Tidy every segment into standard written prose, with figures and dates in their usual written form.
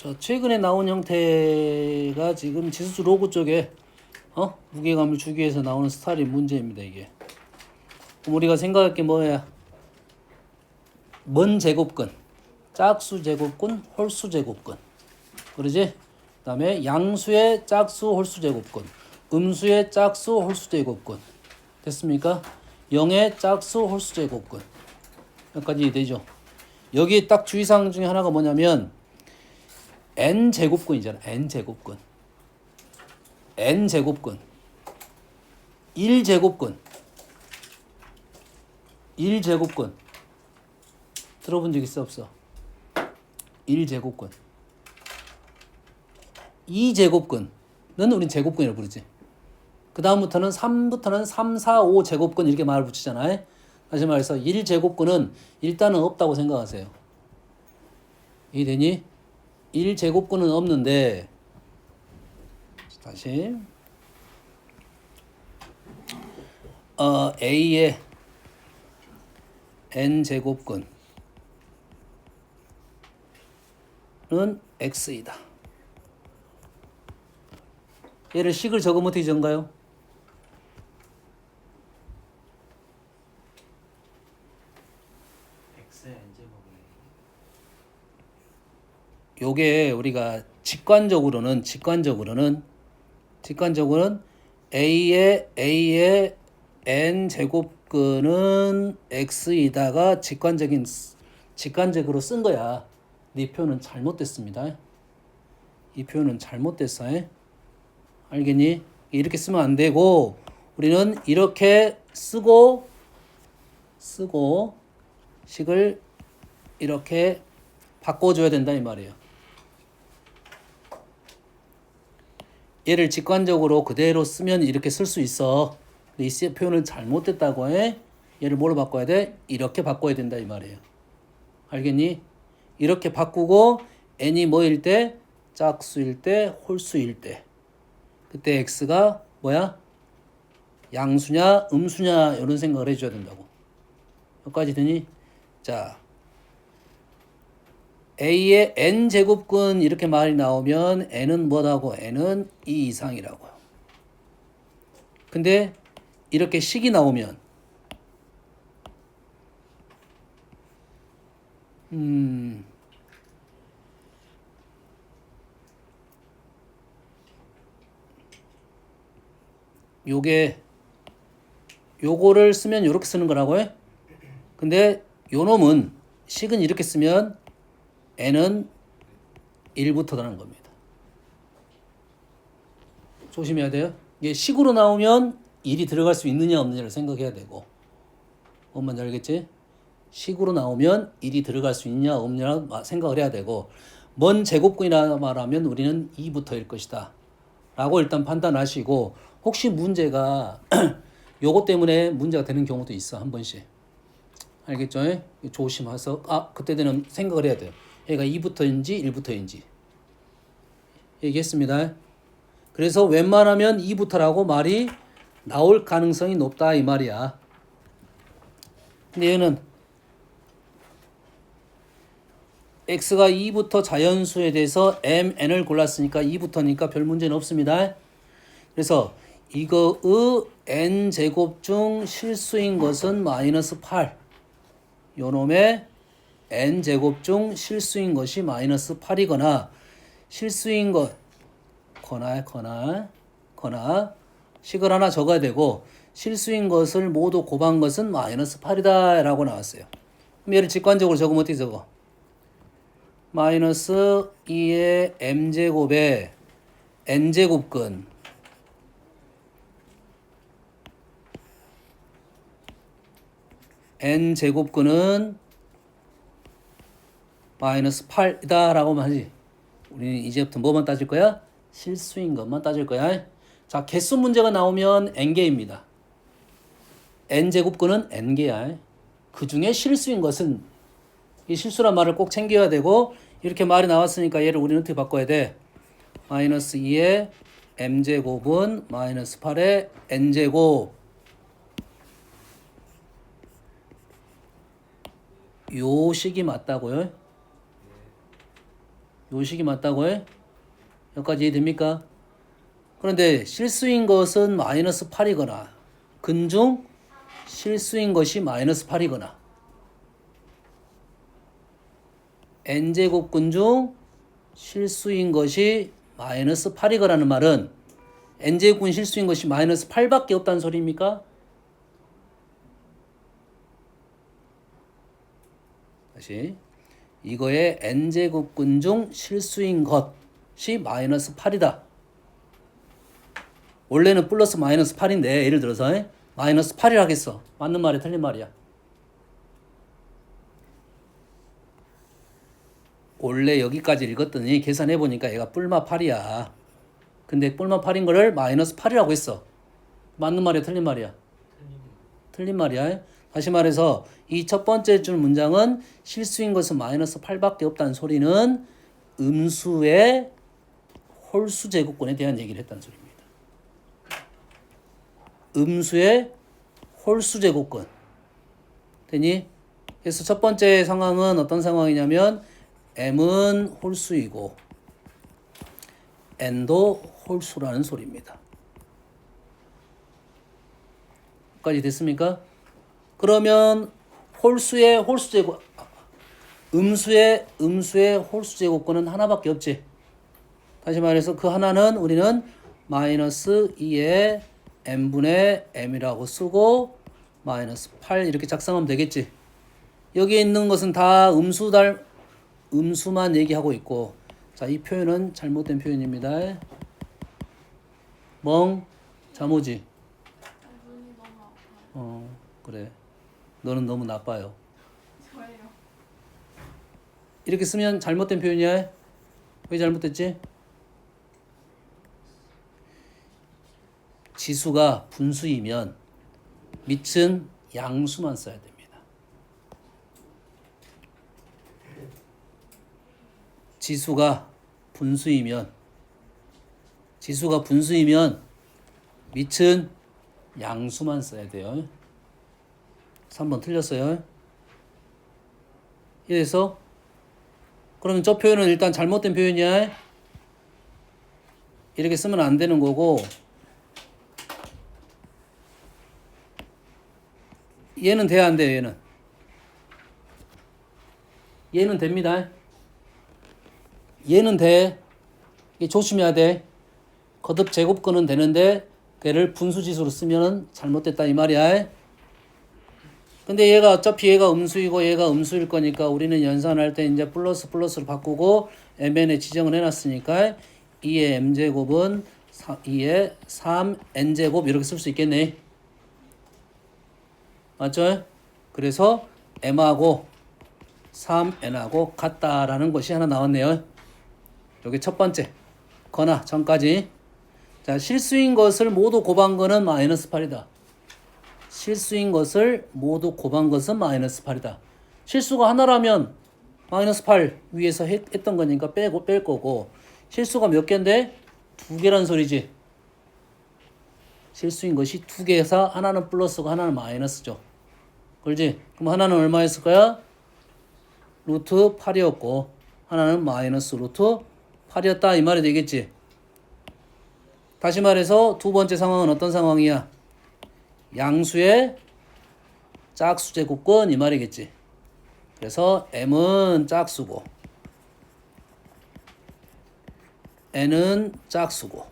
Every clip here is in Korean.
자, 최근에 나온 형태가 지금 지수수 로그 쪽에 무게감을 주기 위해서 나오는 스타일의 문제입니다. 이게 그럼 우리가 생각할 게 뭐야? 먼 제곱근, 짝수 제곱근, 홀수 제곱근, 그러지? 그 다음에 양수의 짝수 홀수 제곱근, 음수의 짝수 홀수 제곱근. 됐습니까? 0의 짝수 홀수 제곱근. 여기까지 되죠? 여기 딱 주의사항 중에 하나가 뭐냐면 n 제곱근이잖아. n 제곱근, n 제곱근, 1 제곱근, 1 제곱근 들어본 적 있어 없어? 1 제곱근, 2 제곱근은 우린 제곱근이라고 부르지. 그 다음부터는 3부터는 3, 4, 5 제곱근 이렇게 말을 붙이잖아요. 다시 말해서 1 제곱근은 일단은 없다고 생각하세요. 이해되니? 1 제곱근은 없는데, 다시 A의 n 제곱근은 x이다. 얘를 식을 적으면 어떻게 적은가요? 요게 우리가 직관적으로는 A의 n 제곱근은 x이다가 직관적으로 쓴 거야. 이 표현은 잘못됐습니다. 이 표현은 잘못됐어. 알겠니? 이렇게 쓰면 안 되고 우리는 이렇게 쓰고 식을 이렇게 바꿔줘야 된다 이 말이에요. 얘를 직관적으로 그대로 쓰면 이렇게 쓸 수 있어. 이 표현은 잘못됐다고 해. 얘를 뭐로 바꿔야 돼? 이렇게 바꿔야 된다 이 말이에요. 알겠니? 이렇게 바꾸고 n이 뭐일 때? 짝수일 때, 홀수일 때. 그때 x가 뭐야? 양수냐, 음수냐 이런 생각을 해줘야 된다고. 여기까지 되니? 자, A의 n 제곱근 이렇게 말이 나오면 n은 뭐라고? n은 2 이상이라고요. 근데 이렇게 식이 나오면 요거를 쓰면 이렇게 쓰는 거라고요. 근데 요 놈은 식은 이렇게 쓰면 n은 1부터 가는 겁니다. 조심해야 돼요. 이게 식으로 나오면 1이 들어갈 수 있느냐 없느냐를 생각해야 되고, 뭔 말인지 알겠지? 식으로 나오면 1이 들어갈 수 있냐 없느냐 생각을 해야 되고, 먼 제곱근이라 말하면 우리는 2부터일 것이다 라고 일단 판단하시고, 혹시 문제가 요것 때문에 문제가 되는 경우도 있어. 한 번씩. 알겠죠? 조심해서 그때 되는 생각을 해야 돼요. 얘가 2부터인지 1부터인지 얘기했습니다. 그래서 웬만하면 2부터라고 말이 나올 가능성이 높다 이 말이야. 근데 얘는 x가 2부터 자연수에 대해서 mn을 골랐으니까 2부터니까 별 문제는 없습니다. 그래서 이거의 n제곱 중 실수인 것은 마이너스 8. 요놈의 n제곱 중 실수인 것이 마이너스 8이거나 실수인 것 거나 식을 하나 적어야 되고 실수인 것을 모두 곱한 것은 마이너스 8이다 라고 나왔어요. 그럼 얘를 직관적으로 적으면 어떻게 적어? 마이너스 2의 m제곱에 n제곱근 n제곱근은 마이너스 8이다 라고만 하지. 우리는 이제부터 뭐만 따질 거야? 실수인 것만 따질 거야. 자, 개수 문제가 나오면 n개입니다. n제곱근은 n개야. 그 중에 실수인 것은, 이 실수란 말을 꼭 챙겨야 되고, 이렇게 말이 나왔으니까 얘를 우리는 어떻게 바꿔야 돼? 마이너스 2의 m제곱은 마이너스 8의 n제곱. 요 식이 맞다고요? 요 식이 맞다고 해? 여기까지 이해됩니까? 그런데 실수인 것은 마이너스 8이거나 근중 실수인 것이 마이너스 8이거나 n제곱근 중 실수인 것이 마이너스 8이거라는 말은 n제곱근 실수인 것이 마이너스 8밖에 없다는 소리입니까? 다시 이거의 n제곱근 중 실수인 것이 마이너스 8이다. 원래는 플러스 마이너스 8인데 예를 들어서 마이너스 8이라 하겠어. 맞는 말이야 틀린 말이야? 원래 여기까지 읽었더니 계산해보니까 얘가 뿔마 8이야. 근데 뿔마 8인 거를 마이너스 8이라고 했어. 맞는 말이야 틀린 말이야? 틀린 말이야. 다시 말해서 이 첫 번째 줄 문장은 실수인 것은 마이너스 8밖에 없다는 소리는 음수의 홀수 제곱권에 대한 얘기를 했다는 소리입니다. 음수의 홀수 제곱권 되니? 그래서 첫 번째 상황은 어떤 상황이냐면 m은 홀수이고 n도 홀수라는 소리입니다. 여기까지 됐습니까? 그러면 홀수의 홀수 제곱 음수의 홀수 제곱권은 하나밖에 없지. 다시 말해서 그 하나는 우리는 마이너스 2의 n분의 m이라고 쓰고 마이너스 8 이렇게 작성하면 되겠지. 여기에 있는 것은 다 음수만 얘기하고 있고, 자, 이 표현은 잘못된 표현입니다. 자모지. 그래. 너는 너무 나빠요. 저예요. 이렇게 쓰면 잘못된 표현이야. 왜 잘못됐지? 지수가 분수이면 밑은 양수만 써야 됩니다. 지수가 분수이면 밑은 양수만 써야 돼요. 3번 틀렸어요. 이래서 그러면 저 표현은 일단 잘못된 표현이야. 이렇게 쓰면 안 되는 거고, 얘는 돼야 안 돼요. 얘는 됩니다. 얘는 돼. 이게 조심해야 돼. 거듭 제곱근은 되는데 걔를 분수지수로 쓰면은 잘못됐다 이 말이야. 근데 얘가 어차피 얘가 음수이고 얘가 음수일 거니까 우리는 연산할 때 이제 플러스로 바꾸고 mn에 지정을 해놨으니까 2의 m제곱은 2의 3n제곱 이렇게 쓸 수 있겠네. 맞죠? 그래서 m하고 3n하고 같다라는 것이 하나 나왔네요. 여기 첫 번째 거나 전까지. 자, 실수인 것을 모두 곱한 거는 마이너스 8이다. 실수인 것을 모두 곱한 것은 마이너스 8이다. 실수가 하나라면 마이너스 8 위에서 했던 거니까 뺄 거고, 실수가 몇 개인데? 2개란 소리지. 실수인 것이 2개에서 하나는 플러스고 하나는 마이너스죠. 그렇지? 그럼 하나는 얼마였을 거야? 루트 8이었고 하나는 마이너스 루트 8이었다 이 말이 되겠지. 다시 말해서 두 번째 상황은 어떤 상황이야? 양수의 짝수 제곱권 이 말이겠지. 그래서 m은 짝수고 n은 짝수고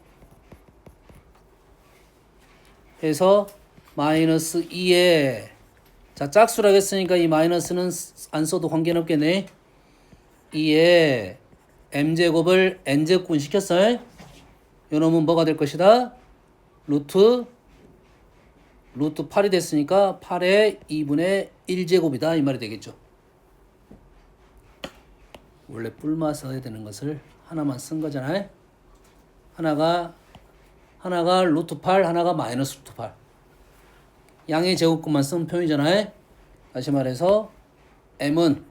해서 마이너스 2에 자 짝수라고 했으니까 이 마이너스는 안 써도 관계는 없겠네. 2에 m제곱을 n제곱분 시켰어요. 요놈은 뭐가 될 것이다? 루트 8이 됐으니까 8의 2분의 1제곱이다 이 말이 되겠죠. 원래 뿔마 써야 되는 것을 하나만 쓴 거잖아요. 하나가 루트 8, 하나가 마이너스 루트 8. 양의 제곱근만 쓴 표현이잖아요. 다시 말해서 m은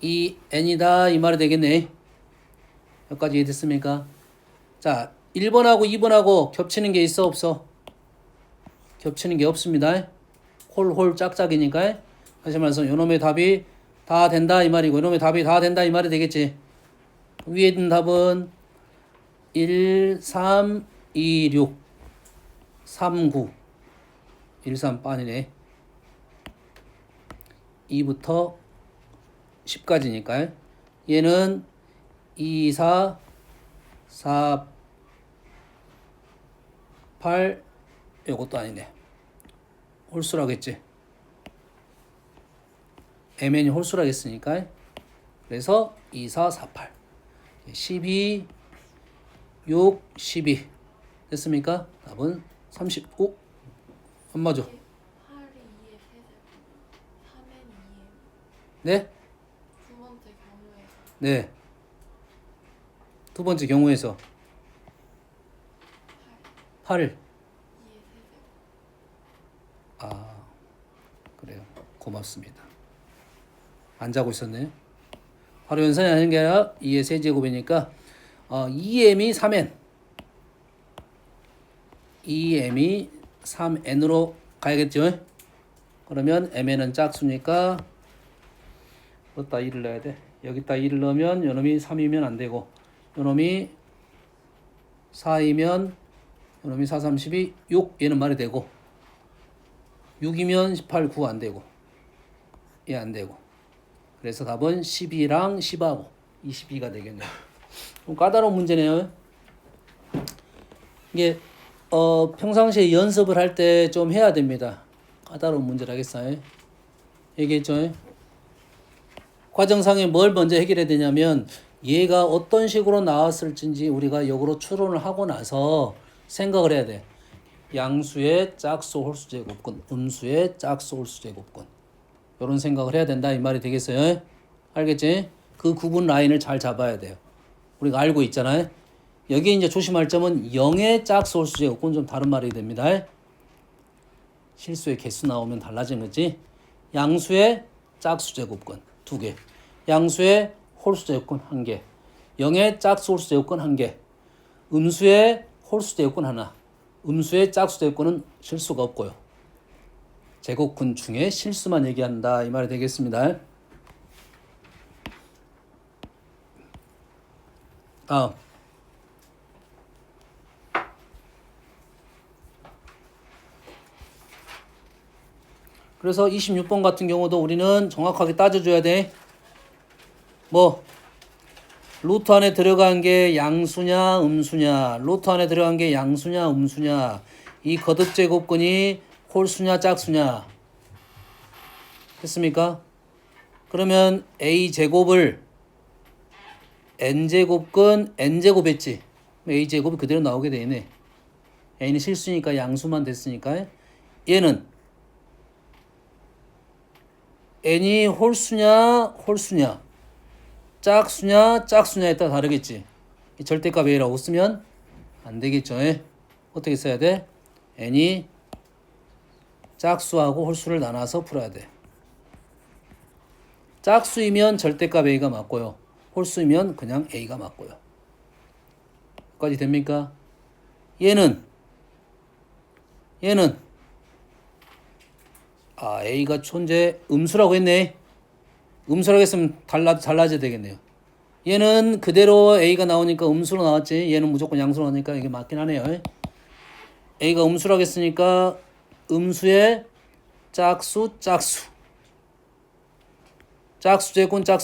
이 n이다 이 말이 되겠네. 여기까지 이해됐습니까? 자, 1번하고 2번하고 겹치는 게 있어 없어? 겹치는 게 없습니다. 홀 짝짝이니까. 다시 말해서 요놈의 답이 다 된다 이 말이고 요놈의 답이 다 된다 이 말이 되겠지. 위에 있는 답은 1, 3, 2, 6, 3, 9. 1, 3 빤이네. 2부터 10까지니까 얘는 2, 4, 4, 8 이것도 아니네. 홀수라겠지. mn이 홀수라겠으니까 그래서 2, 4, 4, 8 12, 6, 12 됐습니까? 답은 35. 안 맞아. 8이 2의 세제곱, 3은 2의 네? 두 번째 경우에서 네. 두 번째 경우에서 8. 2의 세제곱. 아, 그래요. 고맙습니다. 안 자고 있었네요. 바로 연산이 아닌 게 아니라 2의 세제곱이니까 2m이 3n 2m이 3n으로 가야겠죠. 그러면 mn은 짝수니까 여기다 2를 넣어야 돼. 여기다 2를 넣으면 요놈이 3이면 안 되고 요놈이 4이면 요놈이 4, 3, 12, 6 얘는 말이 되고 6이면 18, 9 안 되고 얘 안 되고 그래서 답은 12랑 10하고 22가 되겠네요. 좀 까다로운 문제네요. 이게 평상시에 연습을 할 때 좀 해야 됩니다. 까다로운 문제라겠어요. 얘기했죠. 과정상에 뭘 먼저 해결해야 되냐면 얘가 어떤 식으로 나왔을지 우리가 역으로 추론을 하고 나서 생각을 해야 돼. 양수의 짝수 홀수 제곱근, 음수의 짝수 홀수 제곱근. 이런 생각을 해야 된다 이 말이 되겠어요. 알겠지? 그 구분 라인을 잘 잡아야 돼요. 우리가 알고 있잖아요. 여기 이제 조심할 점은 0의 짝수 홀수 제곱근 좀 다른 말이 됩니다. 실수의 개수 나오면 달라지는 거지. 양수의 짝수 제곱근 2개, 양수의 홀수 제곱근 1개, 0의 짝수 홀수 제곱근 1개, 음수의 홀수 제곱근 하나, 음수의 짝수 제곱근은 실수가 없고요. 제곱근 중에 실수만 얘기한다 이 말이 되겠습니다. 다음 그래서 26번 같은 경우도 우리는 정확하게 따져줘야 돼. 뭐 루트 안에 들어간 게 양수냐 음수냐, 루트 안에 들어간 게 양수냐 음수냐, 이 거듭 제곱근이 홀수냐 짝수냐 됐습니까? 그러면 a제곱을 n제곱근 n제곱 했지. a제곱이 그대로 나오게 되네. a는 실수니까 양수만 됐으니까 얘는 n이 홀수냐 홀수냐 짝수냐 짝수냐에 따라 다르겠지. 절대값 a라고 쓰면 안 되겠죠. 어떻게 써야 돼? n이 짝수하고 홀수를 나눠서 풀어야 돼. 짝수이면 절대값 a가 맞고요. 홀수이면 그냥 a가 맞고요. 여기까지 됩니까? 얘는 a가 존재 음수라고 했네. 음수라고 했으면 달라져야 되겠네요. 얘는 그대로 a가 나오니까 음수로 나왔지. 얘는 무조건 양수로 나오니까 이게 맞긴 하네요. a가 음수라고 했으니까 음수의 짝수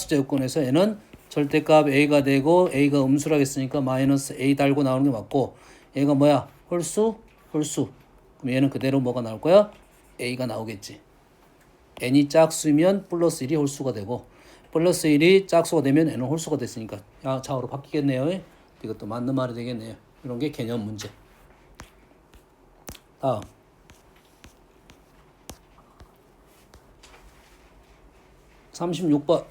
제곱근에서 얘는 절대값 a가 되고 a가 음수라고 했으니까 마이너스 a 달고 나오는 게 맞고 얘가 뭐야? 홀수. 그럼 얘는 그대로 뭐가 나올 거야? a가 나오겠지. n이 짝수면 플러스 1이 홀수가 되고 플러스 1이 짝수가 되면 n은 홀수가 됐으니까 좌우로 바뀌겠네요. 이것도 맞는 말이 되겠네요. 이런 게 개념 문제. 다음 36번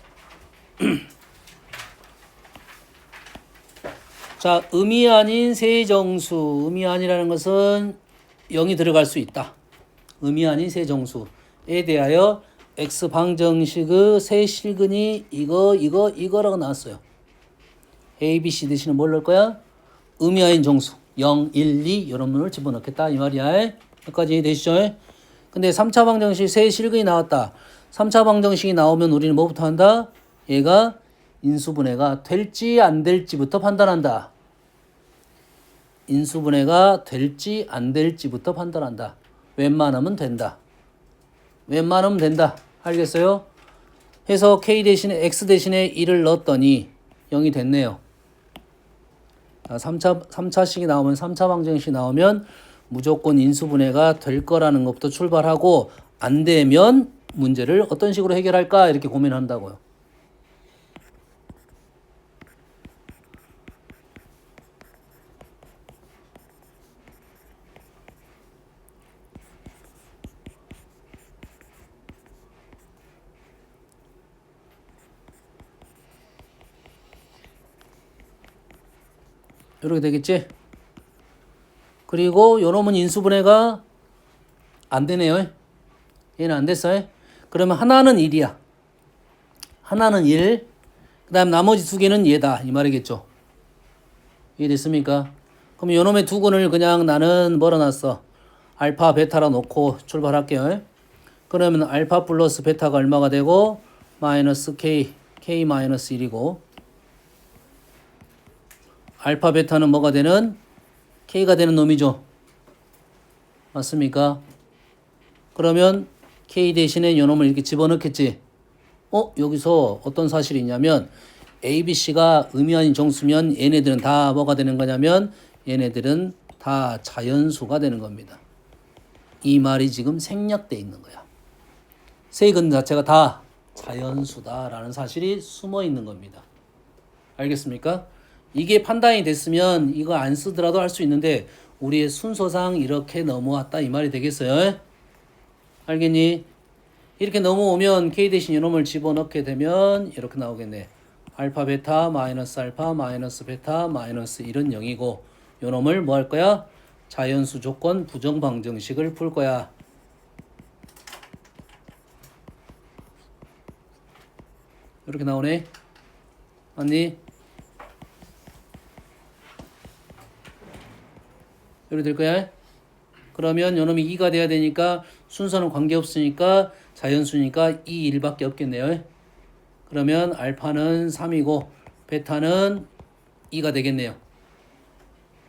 자, 음이 아닌 세정수. 음이 아니라는 것은 0이 들어갈 수 있다. 음이 아닌 세정수에 대하여 x방정식의 세실근이 이거라고 나왔어요. a, b, c 대신에 뭘 넣을 거야? 음이 아닌 정수 0, 1, 2 이런 문을 집어넣겠다 이 말이야. 여기까지 되시죠? 근데 3차 방정식 세실근이 나왔다. 3차 방정식이 나오면 우리는 뭐부터 한다? 얘가 인수분해가 될지 안 될지부터 판단한다. 인수분해가 될지 안 될지부터 판단한다. 웬만하면 된다. 웬만하면 된다. 알겠어요? 해서 K 대신에 X 대신에 1을 넣었더니 0이 됐네요. 3차식이 나오면 3차 방정식이 나오면 무조건 인수분해가 될 거라는 것부터 출발하고 안 되면 문제를 어떤 식으로 해결할까 이렇게 고민한다고요. 이렇게 되겠지? 그리고 요놈은 인수분해가 안 되네요. 얘는 안 됐어요. 그러면 하나는 1이야. 하나는 1. 그 다음 나머지 두 개는 얘다. 이 말이겠죠. 이해됐습니까? 그럼 요놈의 두근을 그냥 나는 뭐라 놨어? 알파, 베타라 놓고 출발할게요. 그러면 알파 플러스 베타가 얼마가 되고 마이너스 K, K 마이너스 1이고 알파, 베타는 뭐가 되는? K가 되는 놈이죠. 맞습니까? 그러면 K 대신에 요놈을 이렇게 집어넣겠지. 여기서 어떤 사실이 있냐면 A, B, C가 의미 아닌 정수면 얘네들은 다 뭐가 되는 거냐면 얘네들은 다 자연수가 되는 겁니다. 이 말이 지금 생략돼 있는 거야. 세근 자체가 다 자연수다라는 사실이 숨어 있는 겁니다. 알겠습니까? 이게 판단이 됐으면 이거 안 쓰더라도 할 수 있는데 우리의 순서상 이렇게 넘어왔다 이 말이 되겠어요? 알겠니? 이렇게 넘어오면 K 대신 이놈을 집어넣게 되면 이렇게 나오겠네. 알파 베타 마이너스 알파 마이너스 베타 마이너스 1은 0이고 요놈을 뭐 할 거야? 자연수 조건 부정방정식을 풀 거야. 이렇게 나오네. 맞니? 이렇게 될 거야. 그러면 요놈이 2가 돼야 되니까 순서는 관계없으니까 자연수니까 2, 1밖에 없겠네요. 그러면 알파는 3이고 베타는 2가 되겠네요.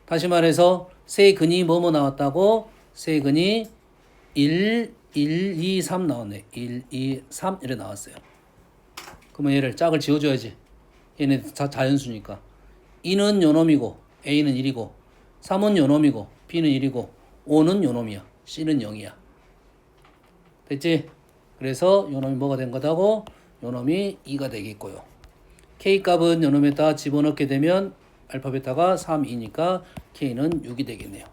다시 말해서 세근이 뭐뭐 나왔다고? 세근이 1, 2, 3 나왔네. 1, 2, 3 이렇게 나왔어요. 그러면 얘를 짝을 지워줘야지. 얘네 다 자연수니까. 2는 요놈이고 A는 1이고 3은 요놈이고 B는 1이고 5는 요놈이야. C는 0이야. 됐지? 그래서 요놈이 뭐가 된 거다고? 요놈이 2가 되겠고요. K 값은 요놈에다 집어넣게 되면 알파 베타가 3, 2니까 K는 6이 되겠네요.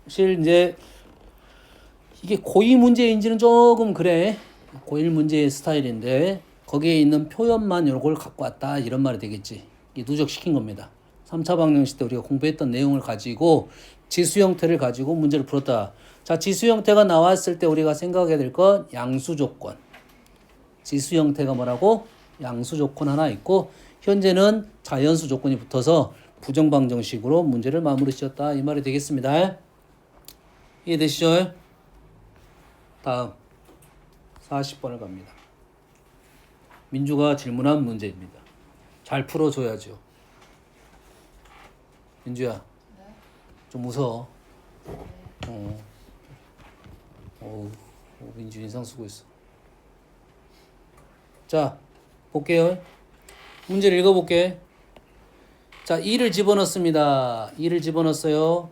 사실 이제 이게 고2 문제인지는 조금 그래. 고1 문제의 스타일인데 거기에 있는 표현만 요걸 갖고 왔다 이런 말이 되겠지. 이게 누적시킨 겁니다. 3차 방정식 때 우리가 공부했던 내용을 가지고 지수 형태를 가지고 문제를 풀었다. 자, 지수 형태가 나왔을 때 우리가 생각해야 될 건 양수 조건. 지수 형태가 뭐라고? 양수 조건 하나 있고 현재는 자연수 조건이 붙어서 부정방정식으로 문제를 마무리 지었다 이 말이 되겠습니다. 이해되시죠? 다음 40번을 갑니다. 민주가 질문한 문제입니다. 잘 풀어줘야죠. 민주야, 네. 좀 웃어. 민주 인상 쓰고 있어. 자, 볼게요. 문제를 읽어볼게. 자, 2를 집어넣습니다. 2를 집어넣었어요.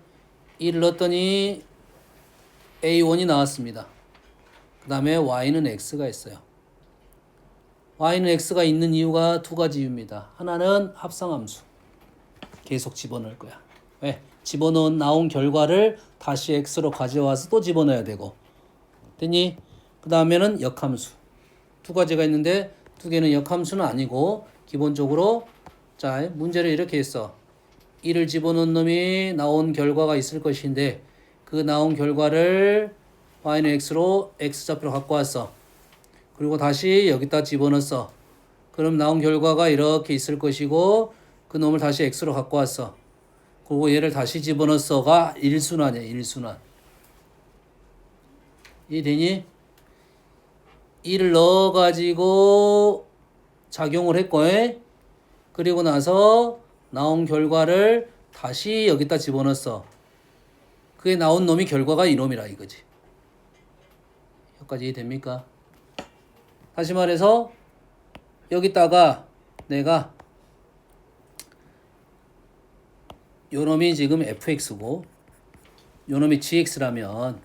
2를 넣었더니 A1이 나왔습니다. 그 다음에 Y는 X가 있어요. Y는 X가 있는 이유가 두 가지 이유입니다. 하나는 합성함수. 계속 집어넣을 거야. 왜? 집어넣은 나온 결과를 다시 X로 가져와서 또 집어넣어야 되고. 됐니? 그 다음에는 역함수. 두 가지가 있는데 두 개는 역함수는 아니고 기본적으로 자 문제를 이렇게 했어. 1을 집어넣은 놈이 나온 결과가 있을 것인데 그 나온 결과를 Y는 X로 X좌표로 갖고 왔어. 그리고 다시 여기다 집어넣었어. 그럼 나온 결과가 이렇게 있을 것이고 그 놈을 다시 X로 갖고 왔어. 그리고 얘를 다시 집어넣었어가 1순환이야. 1순환. 이해되니? 2를 넣어가지고 작용을 했고, 그리고 나서 나온 결과를 다시 여기다 집어넣었어. 그게 나온 놈이 결과가 이놈이라 이거지. 여기까지 이해됩니까? 다시 말해서 여기다가 내가 요놈이 지금 fx고 요놈이 gx라면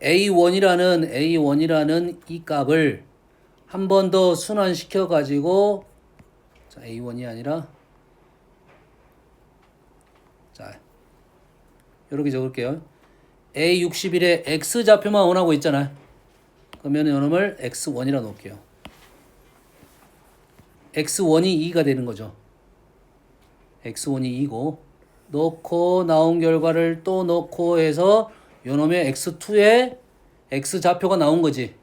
A1이라는 이 값을 한 번 더 순환시켜 가지고 자, A1이 아니라 자, 요렇게 적을게요. A61에 X 좌표만 원하고 있잖아. 그러면 요놈을 X1이라 놓을게요. X1이 2가 되는 거죠. X1이 2고 넣고 나온 결과를 또 넣고 해서 요놈의 X2에 X 좌표가 나온 거지.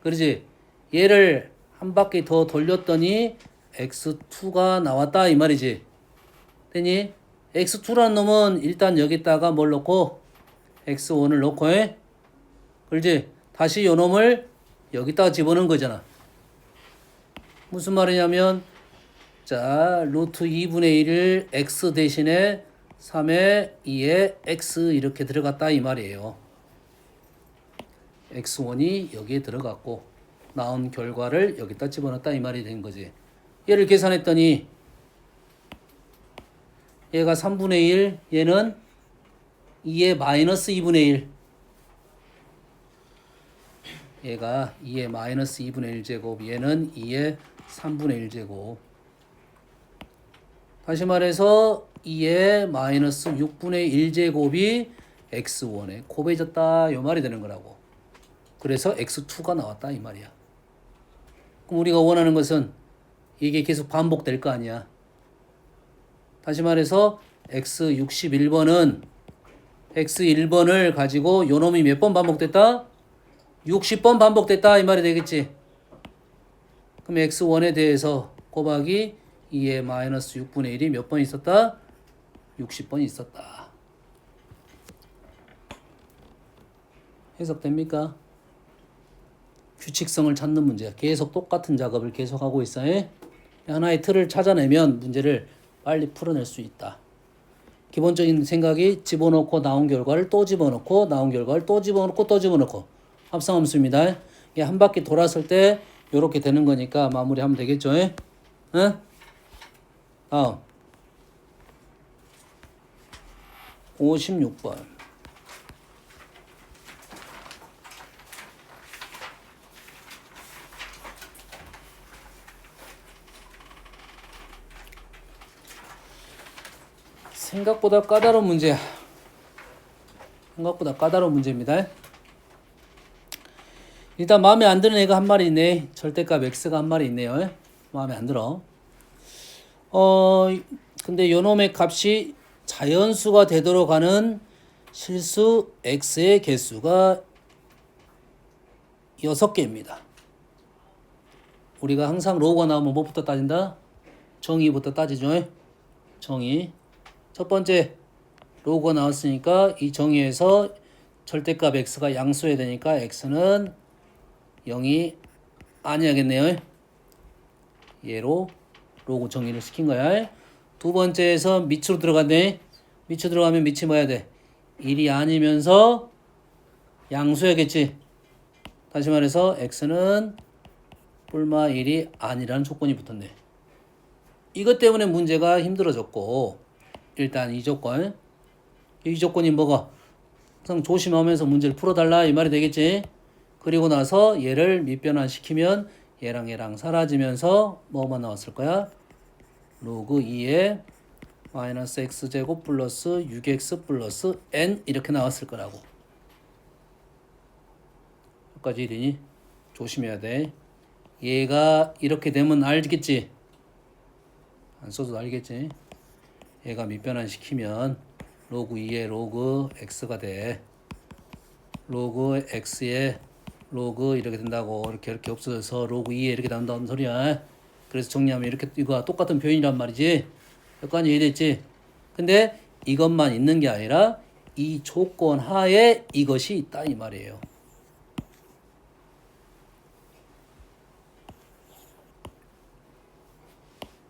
그러지? 얘를 한 바퀴 더 돌렸더니 X2가 나왔다 이 말이지. 되니? X2라는 놈은 일단 여기다가 뭘 넣고 X1을 넣고 해. 그렇지? 다시 요 놈을 여기다가 집어넣은 거잖아. 무슨 말이냐면 자, 루트 2분의 1을 X 대신에 3의 2에 X 이렇게 들어갔다 이 말이에요. X1이 여기에 들어갔고 나온 결과를 여기다 집어넣었다 이 말이 된 거지. 얘를 계산했더니 얘가 3분의 1, 얘는 2의 마이너스 2분의 1. 얘가 2의 마이너스 2분의 1제곱, 얘는 2의 3분의 1제곱. 다시 말해서 2의 마이너스 6분의 1제곱이 x1에 곱해졌다 요 말이 되는 거라고. 그래서 x2가 나왔다 이 말이야. 그럼 우리가 원하는 것은 이게 계속 반복될 거 아니야. 다시 말해서 x61번은 x1번을 가지고 요 놈이 몇 번 반복됐다? 60번 반복됐다 이 말이 되겠지. 그럼 x1에 대해서 곱하기 2의 마이너스 6분의 1이 몇 번 있었다? 60번 있었다. 해석됩니까? 규칙성을 찾는 문제야. 계속 똑같은 작업을 계속하고 있어요. 하나의 틀을 찾아내면 문제를 빨리 풀어낼 수 있다. 기본적인 생각이 집어넣고 나온 결과를 또 집어넣고 나온 결과를 또 집어넣고 또 집어넣고 합성함수입니다. 이게 한 바퀴 돌았을 때 이렇게 되는 거니까 마무리하면 되겠죠. 응? 다음 56번 생각보다 까다로운 문제야. 생각보다 까다로운 문제입니다. 일단 마음에 안 드는 애가 한 마리 있네. 절대값 x가 한 마리 있네요. 마음에 안 들어. 근데 요놈의 값이 자연수가 되도록 하는 실수 x의 개수가 6개입니다. 우리가 항상 로우가 나오면 뭐부터 따진다? 정의부터 따지죠. 정의. 첫 번째 로우가 나왔으니까 이 정의에서 절대값 x가 양수해야 되니까 x는 0이 아니야겠네요. 얘로 로그 정의를 시킨 거야. 두 번째에서 밑으로 들어갔네. 밑으로 들어가면 밑이 뭐야 돼? 1이 아니면서 양수야겠지. 다시 말해서 x는 뿔마 1이 아니라는 조건이 붙었네. 이것 때문에 문제가 힘들어졌고 일단 이 조건이 뭐가? 항상 조심하면서 문제를 풀어달라 이 말이 되겠지. 그리고 나서 얘를 밑변환시키면 얘랑 사라지면서 뭐만 나왔을 거야? 로그 2의 마이너스 x제곱 플러스 6x 플러스 n 이렇게 나왔을 거라고. 여기까지 이르니 조심해야 돼. 얘가 이렇게 되면 알겠지? 안 써도 알겠지? 얘가 밑변환시키면 로그 2의 로그 x가 돼. 로그 x의 로그 이렇게 된다고. 이렇게 없어져서 로그 2에 이렇게 나온다는 소리야. 그래서 정리하면 이렇게 이거와 똑같은 표현이란 말이지. 여기까지 이해됐지? 근데 이것만 있는 게 아니라 이 조건 하에 이것이 있다 이 말이에요.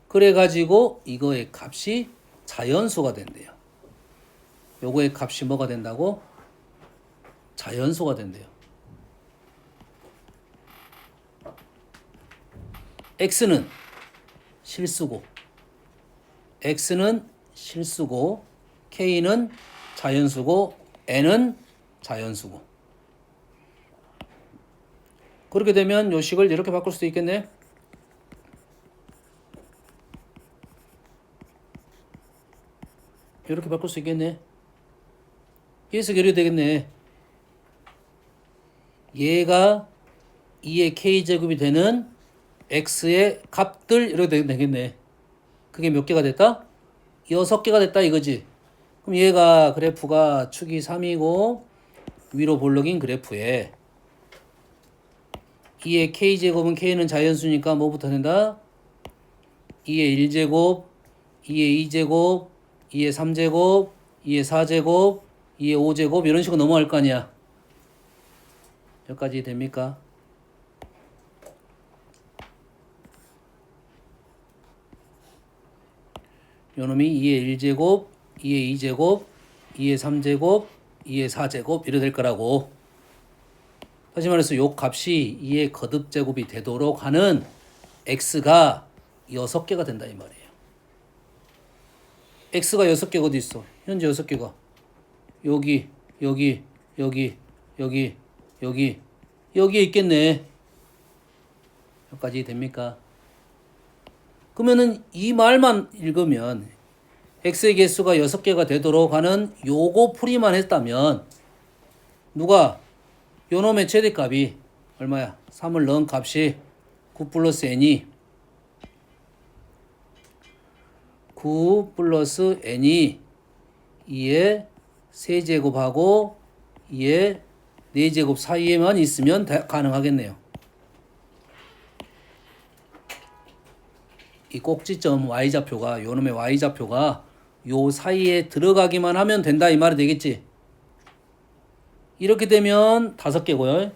그래가지고 이거의 값이 자연수가 된대요. 요거의 값이 뭐가 된다고? 자연수가 된대요. x는 실수고 x는 실수고 k는 자연수고 n은 자연수고. 그렇게 되면 요 식을 이렇게 바꿀 수도 있겠네. 이렇게 바꿀 수 있겠네. 여기서 이렇게 되겠네. 얘가 2의 k제곱이 되는 x의 값들 이렇게 되겠네. 그게 몇 개가 됐다? 6개가 됐다 이거지. 그럼 얘가 그래프가 축이 3이고 위로 볼록인 그래프에 2의 k제곱은 k는 자연수니까 뭐부터 된다? 2의 1제곱, 2의 2제곱, 2의 3제곱, 2의 4제곱, 2의 5제곱 이런 식으로 넘어갈 거 아니야. 여기까지 됩니까? 요놈이 2의 1제곱, 2의 2제곱, 2의 3제곱, 2의 4제곱 이래 될 거라고. 다시 말해서 요 값이 2의 거듭제곱이 되도록 하는 x가 6개가 된다 이 말이에요. x가 6개가 어디 있어? 현재 6개가 여기, 여기, 여기, 여기, 여기, 여기에 있겠네. 여기까지 됩니까? 그러면은 이 말만 읽으면 x의 개수가 6개가 되도록 하는 요거 풀이만 했다면 누가 요놈의 최대값이 얼마야? 3을 넣은 값이 9 플러스 n이 9 플러스 n이 2의 세제곱하고 2의 4제곱 사이에만 있으면 가능하겠네요. 이 꼭지점 y좌표가 요놈의 y좌표가 요 사이에 들어가기만 하면 된다 이 말이 되겠지. 이렇게 되면 5개고요.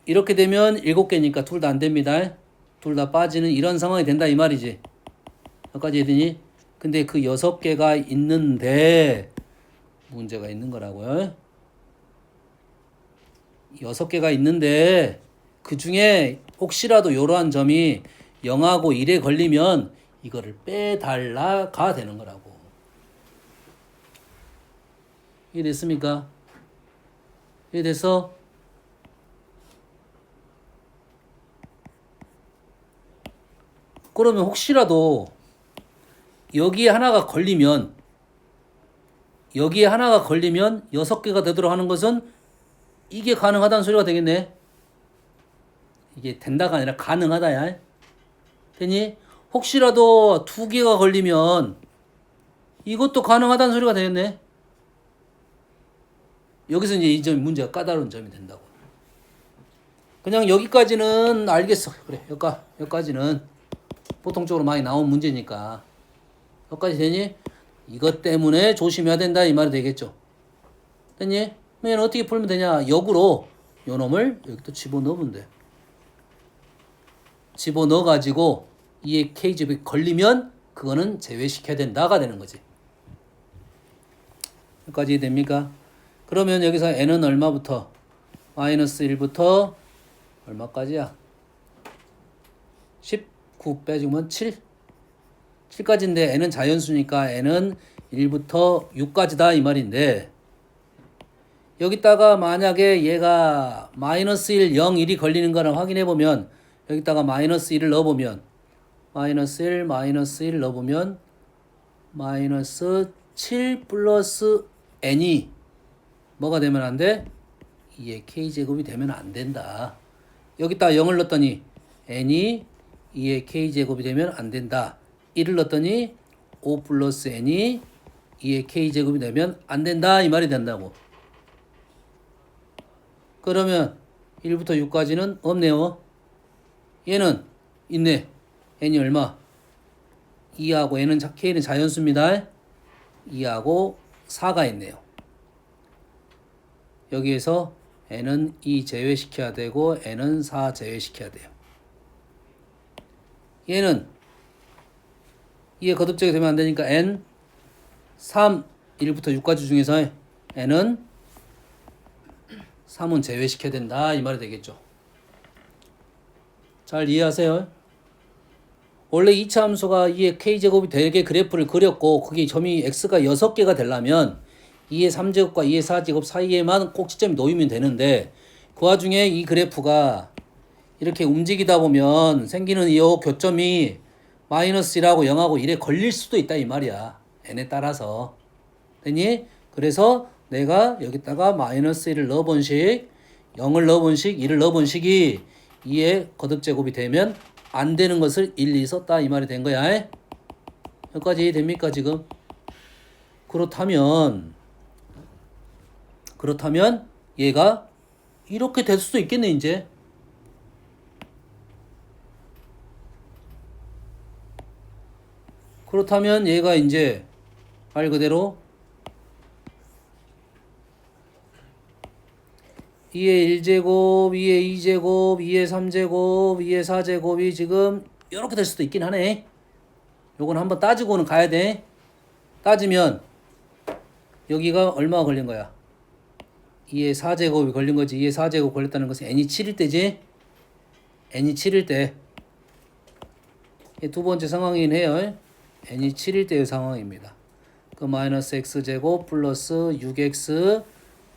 이렇게 되면 7개니까 둘 다 안 됩니다. 둘 다 빠지는 이런 상황이 된다 이 말이지. 여기까지 해드니? 근데 그 6개가 있는데 문제가 있는 거라고요. 6개가 있는데 그 중에 혹시라도 이러한 점이 0하고 1에 걸리면 이거를 빼달라가 되는 거라고. 이해됐습니까? 이해돼서 그러면 혹시라도 여기에 하나가 걸리면 6개가 되도록 하는 것은 이게 가능하다는 소리가 되겠네. 이게 된다가 아니라 가능하다야. 되니? 혹시라도 2개가 걸리면 이것도 가능하다는 소리가 되겠네. 여기서 이제 이 점 문제가 까다로운 점이 된다고. 그냥 여기까지는 알겠어. 그래, 여기까지는 보통적으로 많이 나온 문제니까. 여기까지 되니? 이것 때문에 조심해야 된다 이 말이 되겠죠. 됐니? 그러면 어떻게 풀면 되냐? 역으로 요 놈을 여기 또 집어넣으면 돼. 집어넣어가지고 이에 k제곱이 걸리면 그거는 제외시켜야 된다가 되는 거지. 여기까지 됩니까? 그러면 여기서 n은 얼마부터? 마이너스 1부터 얼마까지야? 19 빼주면 7. 7까지인데 n은 자연수니까 n은 1부터 6까지다 이 말인데 여기다가 만약에 얘가 마이너스 1, 0, 1이 걸리는 거를 확인해 보면 여기다가 마이너스 1을 넣어보면 마이너스 1, 마이너스 1 넣어보면 마이너스 7 플러스 n이 뭐가 되면 안 돼? 2의 k제곱이 되면 안 된다. 여기다가 0을 넣었더니 n이 2의 k제곱이 되면 안 된다. 1을 넣었더니 5 플러스 n이 2의 k제곱이 되면 안 된다 이 말이 된다고. 그러면 1부터 6까지는 없네요. 얘는 있네. n이 얼마? 2하고 k는 자연수입니다. 2하고 4가 있네요. 여기에서 n은 2 제외시켜야 되고 n은 4 제외시켜야 돼요. 얘는 2의 거듭적이 되면 안 되니까 n 3 1부터 6까지 중에서 n은 3은 제외시켜야 된다 이 말이 되겠죠. 잘 이해하세요? 원래 2차 함수가 2의 k제곱이 되게 그래프를 그렸고 그게 점이 x가 6개가 되려면 2의 3제곱과 2의 4제곱 사이에만 꼭 지점이 놓이면 되는데 그 와중에 이 그래프가 이렇게 움직이다 보면 생기는 이 교점이 마이너스 1하고 0하고 1에 걸릴 수도 있다 이 말이야. n에 따라서. 되니? 그래서 내가 여기다가 마이너스 1을 넣어본 식, 0을 넣어본 식, 1을 넣어본 식이 2의 거듭제곱이 되면 안 되는 것을 일일이 썼다 이 말이 된 거야. 여기까지 됩니까 지금? 그렇다면 얘가 이렇게 될 수도 있겠네 이제. 그렇다면 얘가 이제 말 그대로 2의 1제곱, 2의 2제곱, 2의 3제곱, 2의 4제곱이 지금 이렇게 될 수도 있긴 하네. 요건 한번 따지고는 가야 돼. 따지면 여기가 얼마가 걸린 거야? 2의 4제곱이 걸린 거지. 2의 4제곱 걸렸다는 것은 n이 7일 때지. n이 7일 때. 두 번째 상황이긴 해요. n이 7일 때의 상황입니다. 그 마이너스 x제곱 플러스 6x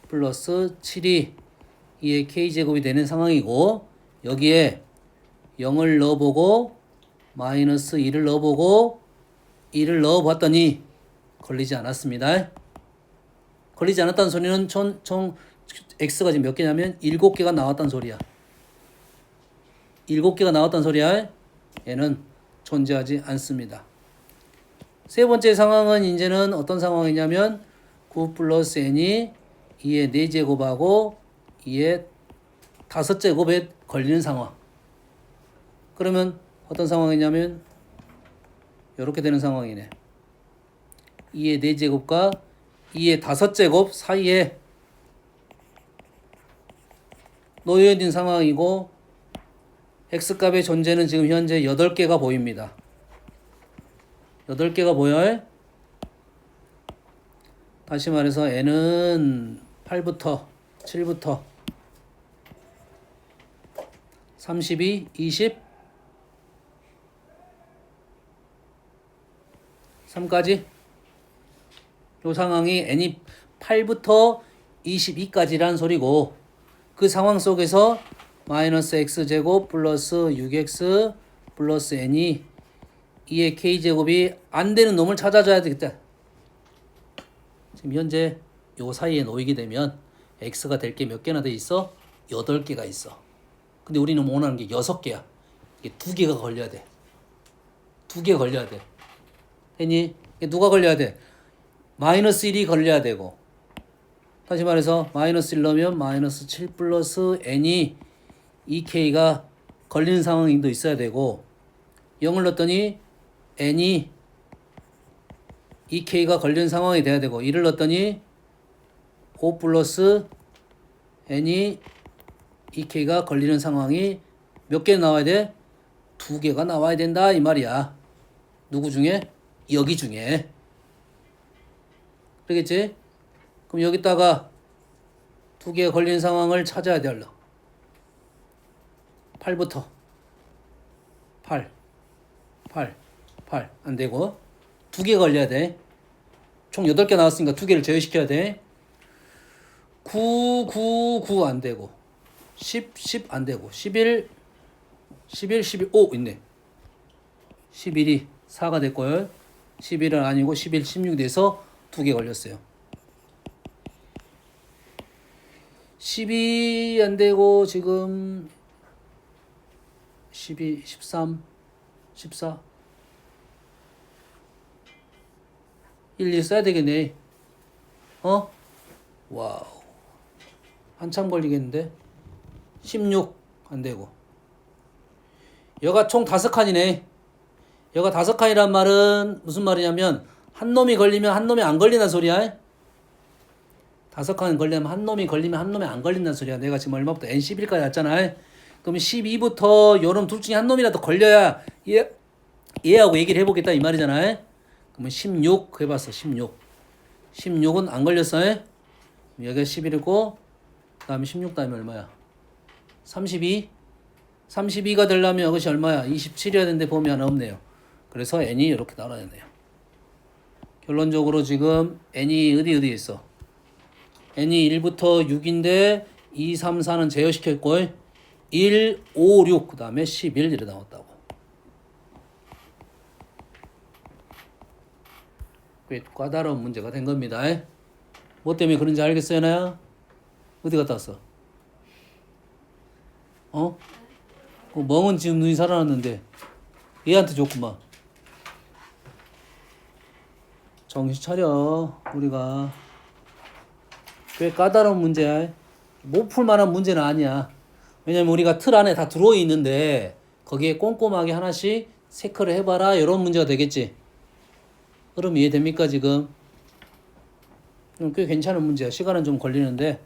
플러스 7이 2의 k제곱이 되는 상황이고 여기에 0을 넣어보고 마이너스 2를 넣어보고 2를 넣어봤더니 걸리지 않았습니다. 걸리지 않았다는 소리는 총 x가 지금 몇 개냐면 7개가 나왔다는 소리야. 7개가 나왔다는 소리야. 얘는 존재하지 않습니다. 세 번째 상황은 이제는 어떤 상황이냐면 9 플러스 n이 2의 4제곱하고 2의 5제곱에 걸리는 상황. 그러면 어떤 상황이냐면 이렇게 되는 상황이네. 2의 4제곱과 2의 5제곱 사이에 놓여 있는 상황이고 x값의 존재는 지금 현재 8개가 보입니다. 8개가 보여요? 다시 말해서 n은 8부터 7부터 32, 20, 3까지 이 상황이 n이 8부터 22까지란 소리고 그 상황 속에서 마이너스 x제곱 플러스 6x 플러스 n이 2의 k제곱이 안 되는 놈을 찾아줘야 되겠다. 지금 현재 요 사이에 놓이게 되면 x가 될 게 몇 개나 돼 있어? 8개가 있어. 근데 우리는 원하는 게 6개야. 이게 2개가 걸려야 돼. 2개 걸려야 돼. 했니? 누가 걸려야 돼? 마이너스 1이 걸려야 되고 다시 말해서 마이너스 1 넣으면 마이너스 7 플러스 n이 2k가 걸리는 상황도 있어야 되고 0을 넣었더니 n이 2k가 걸리는 상황이 돼야 되고 1을 넣었더니 5 플러스 n이 2k가 걸리는 상황이 몇 개 나와야 돼? 2개가 나와야 된다 이 말이야. 누구 중에? 여기 중에. 그러겠지? 그럼 여기다가 2개 걸린 상황을 찾아야 돼 얼른. 8부터 8 안 되고 2개 걸려야 돼. 총 8개 나왔으니까 2개를 제외시켜야 돼. 9 안 되고 10 안 되고 11 오 있네. 11이 4가 됐고요. 11은 아니고 11, 16 돼서 2개 걸렸어요. 12 안 되고 지금 12, 13, 14 1, 2 써야 되겠네. 와우. 한참 걸리겠는데. 16 안 되고. 여가 총 5칸이네. 여가 5칸이란 말은 무슨 말이냐면 한 놈이 걸리면 한 놈이 안 걸리는 소리야. 5칸 걸리면 한 놈이 걸리면 한 놈이 안 걸린다는 소리야. 내가 지금 얼마부터 N11까지 왔잖아. 그럼 12부터 요놈 둘 중에 한 놈이라도 걸려야 얘하고 얘기를 해보겠다 이 말이잖아. 그러면 16 해봤어. 16은 안 걸렸어. 여기가 11이고 그 다음에 16 다음에 얼마야? 32가 되려면 이것이 얼마야? 27이어야 되는데 범위 하나 없네요. 그래서 n이 이렇게 나와야 돼요. 결론적으로 지금 n이 어디 있어? n이 1부터 6인데 2, 3, 4는 제어시켰고 1, 5, 6 그 다음에 11 이렇게 나왔다고. 꽤 까다로운 문제가 된 겁니다. 뭐 때문에 그런지 알겠어요, 나야? 어디 갔다 왔어? 그 멍은 지금 눈이 살아났는데 얘한테 줬구만. 정신 차려. 우리가 꽤 까다로운 문제야. 못 풀만한 문제는 아니야. 왜냐면 우리가 틀 안에 다 들어와 있는데 거기에 꼼꼼하게 하나씩 체크를 해봐라 이런 문제가 되겠지. 그럼 이해됩니까 지금? 꽤 괜찮은 문제야. 시간은 좀 걸리는데.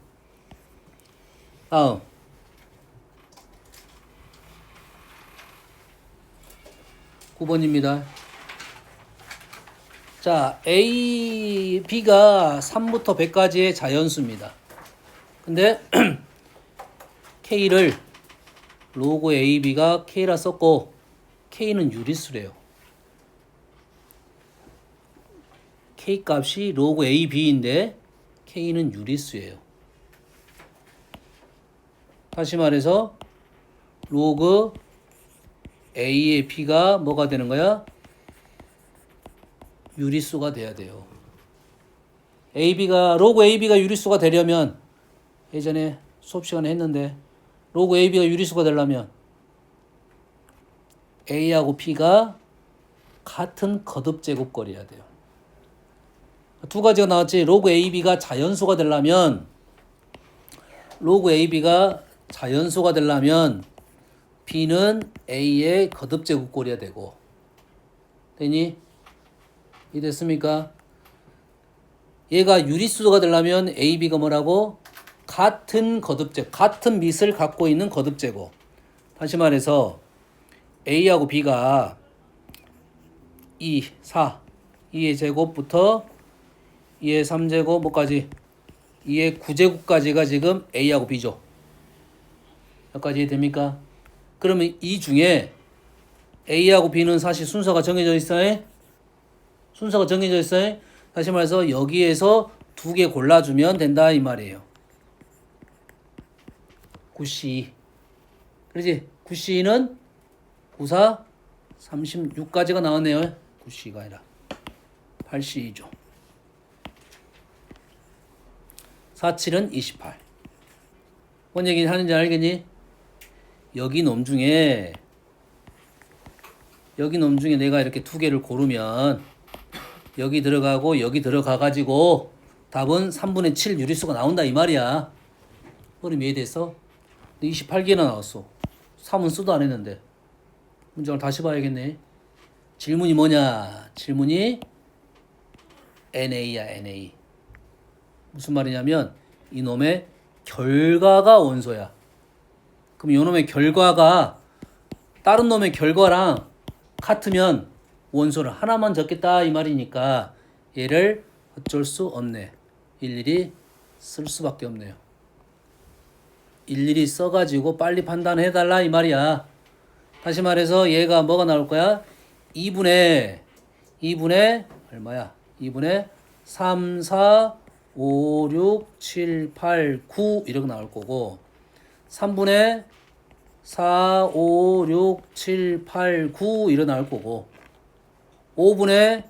다음 9번입니다. 자, A, B가 3부터 100까지의 자연수입니다. 근데 K를 로그 A, B가 K라 썼고 K는 유리수래요. K 값이 로그 A, B인데 K는 유리수예요. 다시 말해서 로그 A의 B가 뭐가 되는 거야? 유리수가 돼야 돼요. 로그 AB가 유리수가 되려면 예전에 수업 시간에 했는데 로그 AB가 유리수가 되려면 A하고 B가 같은 거듭 제곱거리여야 돼요. 두 가지가 나왔지. 로그 AB가 자연수가 되려면 B는 A의 거듭 제곱꼴이야 되고. 되니? 이해됐습니까? 얘가 유리수가 되려면 AB가 뭐라고? 같은 거듭제곱, 같은 밑을 갖고 있는 거듭제곱. 다시 말해서 A하고 B가 2, 4, 2의 제곱부터 2의 3제곱 뭐까지? 2의 9제곱까지가 지금 A하고 B죠. 여기까지 됩니까? 그러면 이 중에 A하고 B는 사실 순서가 정해져 있어요. 다시 말해서 여기에서 두 개 골라주면 된다 이 말이에요. 9C. 그렇지? 9C는 94, 36까지가 나왔네요. 9C가 아니라 8C죠. 47은 28. 뭔 얘기 하는지 알겠니? 여기 놈 중에 내가 이렇게 두 개를 고르면 여기 들어가고 여기 들어가가지고 답은 3분의 7 유리수가 나온다 이 말이야. 그럼 이해됐어? 28개나 나왔어. 3은 쓰도 안 했는데. 문장을 다시 봐야겠네. 질문이 뭐냐? 질문이 NA야 NA. 무슨 말이냐면 이놈의 결과가 원소야. 그럼 이놈의 결과가 다른 놈의 결과랑 같으면 원소를 하나만 적겠다 이 말이니까 얘를 어쩔 수 없네. 일일이 쓸 수밖에 없네요. 일일이 써가지고 빨리 판단해달라 이 말이야. 다시 말해서 얘가 뭐가 나올 거야? 2분의 얼마야? 2분의 3, 4, 5, 6, 7, 8, 9 이렇게 나올 거고 3분의 4, 5, 6, 7, 8, 9 이렇게 나올 거고 5분의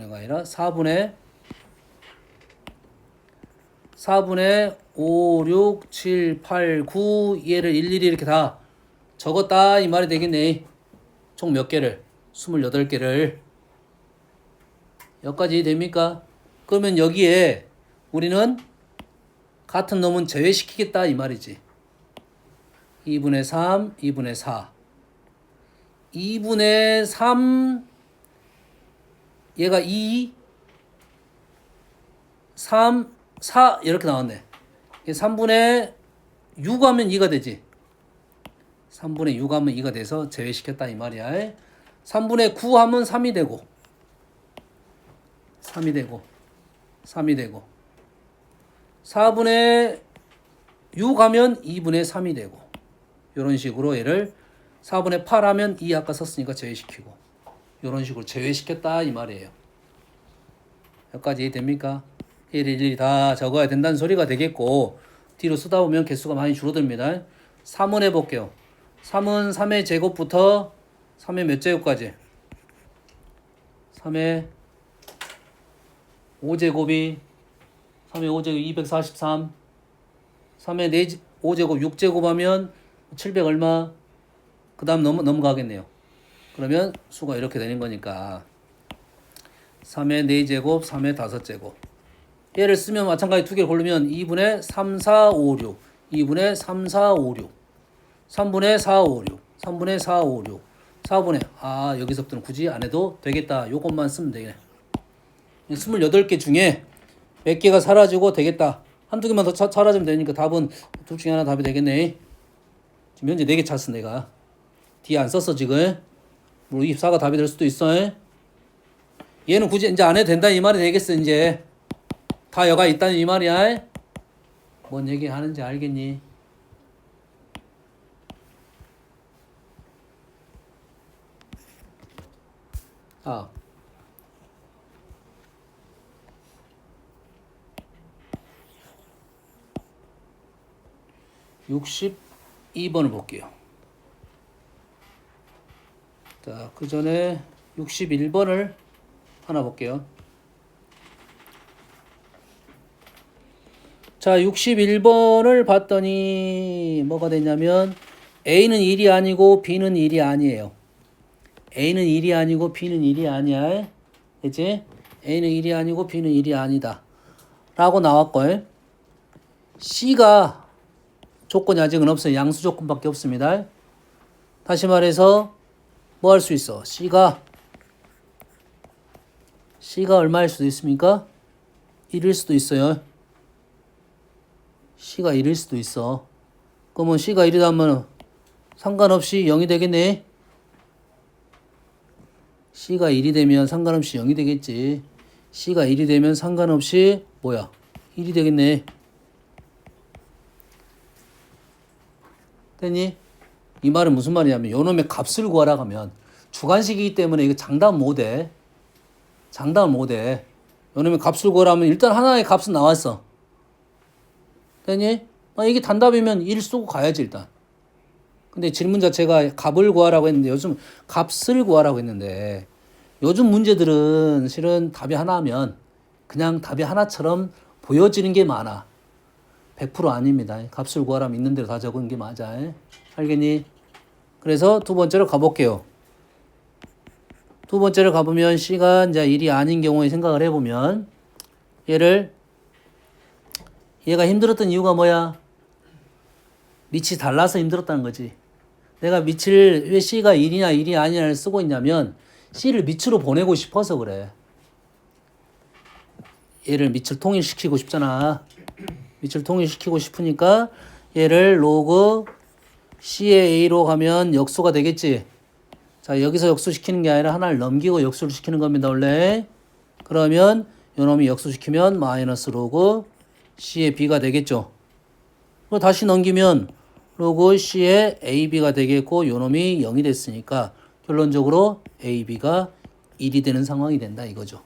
가 아니라 4분의 5, 6, 7, 8, 9 얘를 일일이 이렇게 다 적었다 이 말이 되겠네. 총 몇 개를? 28개를. 여기까지 됩니까? 그러면 여기에 우리는 같은 놈은 제외시키겠다 이 말이지. 2분의 3, 2분의 4. 2분의 3 얘가 2, 3, 4 이렇게 나왔네. 3분의 6 하면 2가 되지. 3분의 6 하면 2가 돼서 제외시켰다 이 말이야. 3분의 9 하면 3이 되고 3이 되고 3이 되고 4분의 6 하면 2분의 3이 되고 이런 식으로 얘를 4분의 8 하면 2 아까 썼으니까 제외시키고 이런 식으로 제외시켰다 이 말이에요. 여기까지 이해됩니까? 일일이 다 적어야 된다는 소리가 되겠고 뒤로 쓰다 보면 개수가 많이 줄어듭니다. 3은 해볼게요. 3은 3의 제곱부터 3의 몇 제곱까지? 3의 5제곱이 3의 5제곱 243 3의 5제곱 6제곱 하면 700 얼마? 그 다음 넘어가겠네요. 그러면 수가 이렇게 되는 거니까 3의 4제곱 3의 5제곱 얘를 쓰면 마찬가지 두 개를 고르면 2분의 3, 4, 5, 6 2분의 3, 4, 5, 6 3분의 4, 5, 6 3분의 4, 5, 6 4분의 여기서부터는 굳이 안 해도 되겠다. 요것만 쓰면 되겠네. 28개 중에 몇 개가 사라지고 되겠다. 한두 개만 더 사라지면 되니까 답은 둘 중에 하나 답이 되겠네. 지금 현재 4개 찼어 내가. 뒤에 안 썼어 지금. 뭐 24가 답이 될 수도 있어. 얘는 굳이 이제 안 해도 된다 이 말이 되겠어 이제. 다 여가 있다는 이 말이야. 뭔 얘기 하는지 알겠니? 아. 62번을 볼게요. 자, 그 전에 61번을 하나 볼게요. 자, 61번을 봤더니 뭐가 됐냐면 A는 1이 아니고 B는 1이 아니에요. A는 1이 아니고 B는 1이 아니야. 그치? A는 1이 아니고 B는 1이 아니다. 라고 나왔고요. C가 조건이 아직은 없어요. 양수 조건밖에 없습니다. 다시 말해서 뭐 할 수 있어? C가 얼마일 수도 있습니까? 1일 수도 있어요. C가 1일 수도 있어. 그러면 C가 1이다 하면 상관없이 0이 되겠네. C가 1이 되면 상관없이 0이 되겠지. C가 1이 되면 상관없이 뭐야? 1이 되겠네. 됐니? 이 말은 무슨 말이냐면 요놈의 값을 구하라고 하면 주관식이기 때문에 이거 장담 못해. 장담 못해. 요놈의 값을 구하라면 일단 하나의 값은 나왔어. 됐니? 이게 단답이면 1 쓰고 가야지 일단. 근데 질문 자체가 값을 구하라고 했는데 요즘 값을 구하라고 했는데 요즘 문제들은 실은 답이 하나면 그냥 답이 하나처럼 보여지는 게 많아. 100% 아닙니다. 값을 구하라면 있는 대로 다 적은 게 맞아. 알겠니? 그래서 두 번째로 가볼게요. 두 번째로 가보면 C가 이제 1이 아닌 경우에 생각을 해보면 얘가 힘들었던 이유가 뭐야? 밑이 달라서 힘들었다는 거지. 내가 밑을 왜 C가 1이냐 1이 아니냐를 쓰고 있냐면 C를 밑으로 보내고 싶어서 그래. 얘를 밑을 통일시키고 싶잖아. 밑을 통일시키고 싶으니까 얘를 로그 C의 A로 가면 역수가 되겠지. 자, 여기서 역수시키는 게 아니라 하나를 넘기고 역수를 시키는 겁니다, 원래. 그러면 요놈이 역수시키면 마이너스 로그 C의 B가 되겠죠. 그리고 다시 넘기면 로그 C의 AB가 되겠고 요놈이 0이 됐으니까 결론적으로 AB가 1이 되는 상황이 된다 이거죠.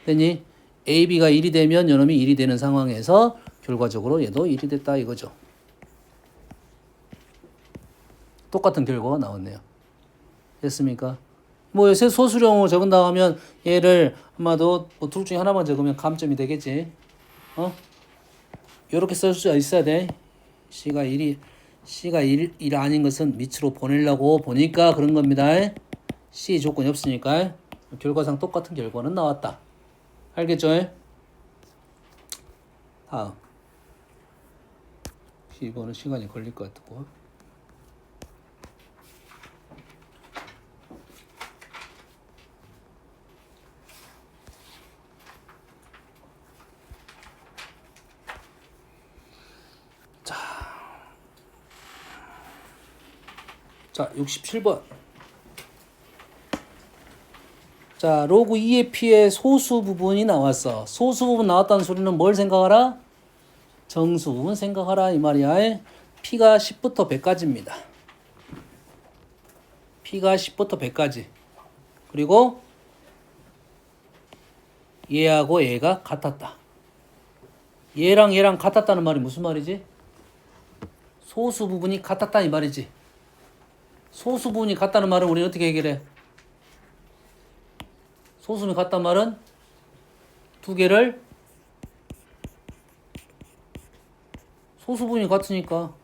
됐니? AB가 1이 되면 요놈이 1이 되는 상황에서 결과적으로 얘도 1이 됐다 이거죠. 똑같은 결과가 나왔네요. 됐습니까? 뭐 요새 소수령으로 적은다고 하면 얘를 아마도 뭐 둘 중에 하나만 적으면 감점이 되겠지. 요렇게 쓸 수 있어야 돼. C가 1 아닌 것은 밑으로 보내려고 보니까 그런 겁니다. C 조건이 없으니까 결과상 똑같은 결과는 나왔다. 알겠죠? 다음. 이거는 시간이 걸릴 것 같고. 자, 67번. 자, 로그 2의 P의 소수 부분이 나왔어. 소수 부분 나왔다는 소리는 뭘 생각하라? 정수 부분 생각하라 이 말이야. P가 10부터 100까지입니다. P가 10부터 100까지. 그리고 얘하고 얘가 같았다. 얘랑 얘랑 같았다는 말이 무슨 말이지? 소수 부분이 같았다 이 말이지. 소수 부분이 같다는 말은 우리는 어떻게 해결해? 소수 부분이 같다는 말은 두 개를 소수 부분이 같으니까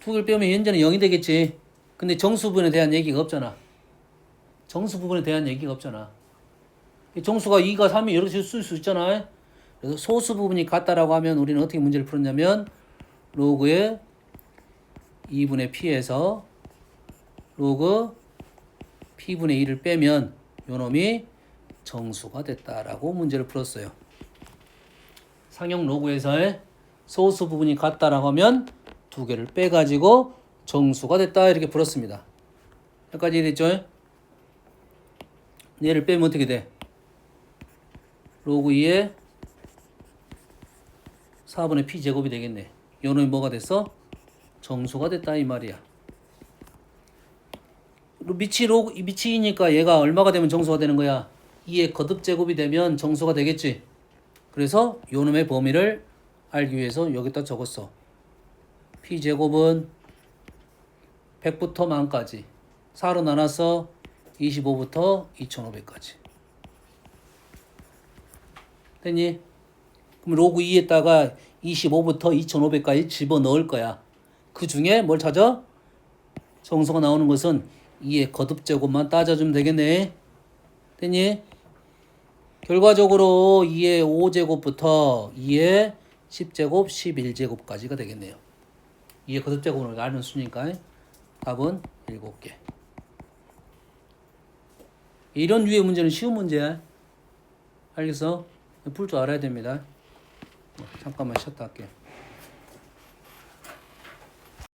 두 개를 빼면 현재는 0이 되겠지. 근데 정수 부분에 대한 얘기가 없잖아. 정수 부분에 대한 얘기가 없잖아. 정수가 2가 3이 이렇게 쓸 수 있잖아. 그래서 소수 부분이 같다라고 하면 우리는 어떻게 문제를 풀었냐면 로그의 2분의 P에서 로그 P분의 1을 빼면 요놈이 정수가 됐다라고 문제를 풀었어요. 상형 로그에서의 소수 부분이 같다라고 하면 두 개를 빼가지고 정수가 됐다 이렇게 풀었습니다. 여기까지 이해됐죠? 얘를 빼면 어떻게 돼? 로그 2에 4분의 P제곱이 되겠네. 요놈이 뭐가 됐어? 정수가 됐다 이 말이야. 밑이 2니까 얘가 얼마가 되면 정수가 되는 거야? 2의 거듭제곱이 되면 정수가 되겠지. 그래서 요놈의 범위를 알기 위해서 여기다 적었어. P제곱은 100부터 만까지 4로 나눠서 25부터 2500까지 됐니? 그럼 로그 2에다가 25부터 2500까지 집어넣을 거야. 그 중에 뭘 찾아? 정수가 나오는 것은 2의 거듭제곱만 따져주면 되겠네. 됐니? 결과적으로 2의 5제곱부터 2의 10제곱, 11제곱까지가 되겠네요. 2의 거듭제곱을 아는 수니까 답은 7개. 이런 류의 문제는 쉬운 문제야. 알겠어? 풀 줄 알아야 됩니다. 잠깐만 쉬었다 할게.